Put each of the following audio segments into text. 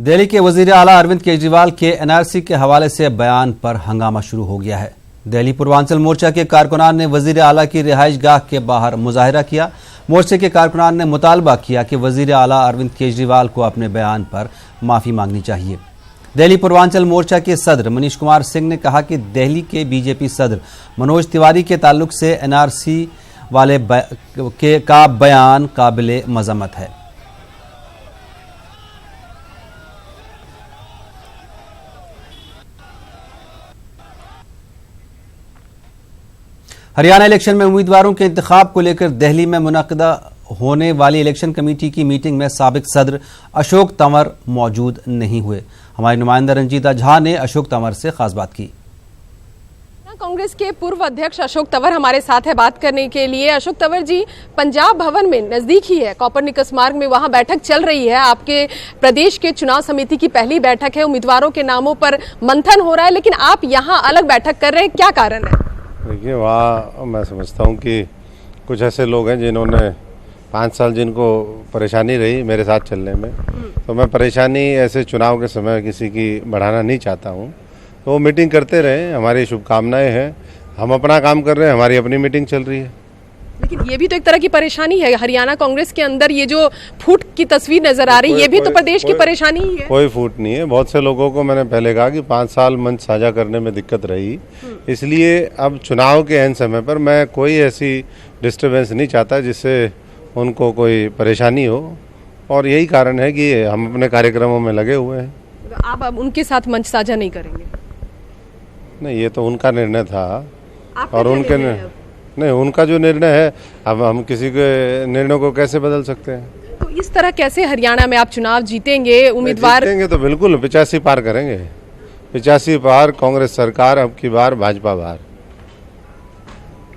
दिल्ली के वजीर आला अरविंद केजरीवाल के एनआरसी के हवाले से बयान पर हंगामा शुरू हो गया है। दिल्ली पूर्वांचल मोर्चा के कारकुनान ने वजीर आला की रिहाइश गाह के बाहर मुजाहिरा किया। मोर्चे के कारकुनान ने मुतालबा किया कि वजीर आला अरविंद केजरीवाल को अपने बयान पर माफी मांगनी चाहिए। दिल्ली पूर्वांचल मोर्चा के सदर मनीष कुमार सिंह ने कहा कि दिल्ली के बीजेपी सदर मनोज तिवारी के ताल्लुक से एनआरसी वाले का बयान काबिले मजम्मत है। हरियाणा इलेक्शन में उम्मीदवारों के इंतखाब को लेकर दिल्ली में मुनक़दा होने वाली इलेक्शन कमेटी की मीटिंग में साबिक सदर अशोक तंवर मौजूद नहीं हुए। हमारी नुमाइंदा रंजीता झा ने अशोक तंवर से खास बात की। कांग्रेस के पूर्व अध्यक्ष अशोक तंवर हमारे साथ है बात करने के लिए। अशोक तंवर जी, पंजाब भवन में नजदीक ही है, कॉपरनिकस मार्ग में वहां बैठक चल रही है। आपके प्रदेश के चुनाव समिति की पहली बैठक है, उम्मीदवारों के नामों पर मंथन हो रहा है, लेकिन आप यहां अलग बैठक कर रहे हैं, क्या कारण है? देखिए, वहाँ मैं समझता हूँ कि कुछ ऐसे लोग हैं जिन्होंने 5 साल जिनको परेशानी रही मेरे साथ चलने में, तो मैं परेशानी ऐसे चुनाव के समय किसी की बढ़ाना नहीं चाहता हूँ। तो वो मीटिंग करते रहे, हमारी शुभकामनाएं हैं, हम अपना काम कर रहे हैं, हमारी अपनी मीटिंग चल रही है। लेकिन ये भी तो एक तरह की परेशानी है, हरियाणा कांग्रेस के अंदर ये जो फूट की तस्वीर नजर आ रही है, ये भी तो प्रदेश की परेशानी ही है। कोई फूट नहीं है। बहुत से लोगों को मैंने पहले कहा कि 5 साल मंच साझा करने में दिक्कत रही, इसलिए अब चुनाव के एन समय पर मैं कोई ऐसी डिस्टर्बेंस नहीं चाहता जिससे उनको कोई परेशानी हो, और यही कारण है कि हम अपने कार्यक्रमों में लगे हुए हैं। आप अब उनके साथ मंच साझा नहीं करेंगे? नहीं, ये तो उनका निर्णय था, और उनके नहीं, उनका जो निर्णय है, अब हम किसी के निर्णय को कैसे बदल सकते हैं? तो इस तरह कैसे हरियाणा में आप चुनाव जीतेंगे? उम्मीदवार जीतेंगे तो बिल्कुल 85 पार करेंगे, 85 पार, कांग्रेस सरकार अब की बार, भाजपा बार,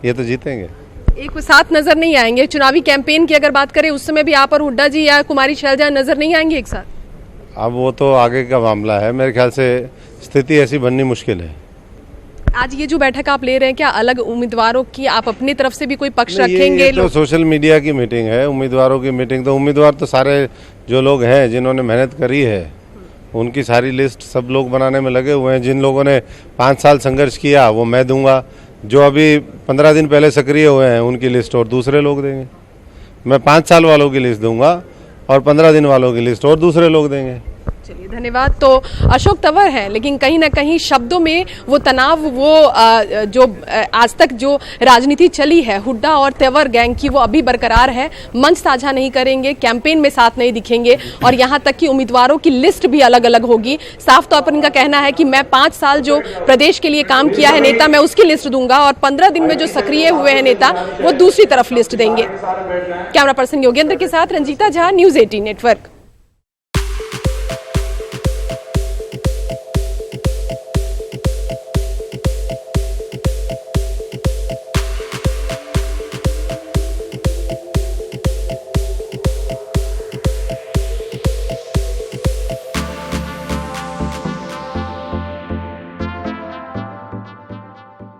ये तो जीतेंगे। एक साथ नजर नहीं आएंगे? चुनावी कैंपेन की अगर बात करें, उस समय भी आप और हुड्डा जी या कुमारी शैलजा नजर नहीं आएंगे एक साथ? अब वो तो आगे का मामला है, मेरे ख्याल से स्थिति ऐसी बननी मुश्किल है। आज ये जो बैठक आप ले रहे हैं, क्या अलग उम्मीदवारों की आप अपनी तरफ से भी कोई पक्ष रखेंगे? ये तो सोशल मीडिया की मीटिंग है, उम्मीदवारों की मीटिंग, तो उम्मीदवार तो सारे जो लोग हैं जिन्होंने मेहनत करी है उनकी सारी लिस्ट सब लोग बनाने में लगे हुए हैं। जिन लोगों ने 5 साल संघर्ष किया वो मैं दूंगा, जो अभी 15 दिन पहले सक्रिय हुए हैं उनकी लिस्ट और दूसरे लोग देंगे। मैं 5 साल वालों की लिस्ट दूंगा और 15 दिन वालों की लिस्ट और दूसरे लोग देंगे। चलिए, धन्यवाद। तो अशोक तंवर हैं, लेकिन कहीं ना कहीं शब्दों में वो तनाव, वो जो आज तक जो राजनीति चली है हुड्डा और तंवर गैंग की, वो अभी बरकरार है। मंच साझा नहीं करेंगे, कैंपेन में साथ नहीं दिखेंगे, और यहाँ तक कि उम्मीदवारों की लिस्ट भी अलग अलग होगी। साफ तौर पर इनका कहना है कि मैं 5 साल जो प्रदेश के लिए काम किया है नेता, मैं उसकी लिस्ट दूंगा, और 15 दिन में जो सक्रिय हुए हैं नेता, वो दूसरी तरफ लिस्ट देंगे। कैमरा पर्सन योगेंद्र के साथ रंजीता झा, न्यूज़ 18 नेटवर्क।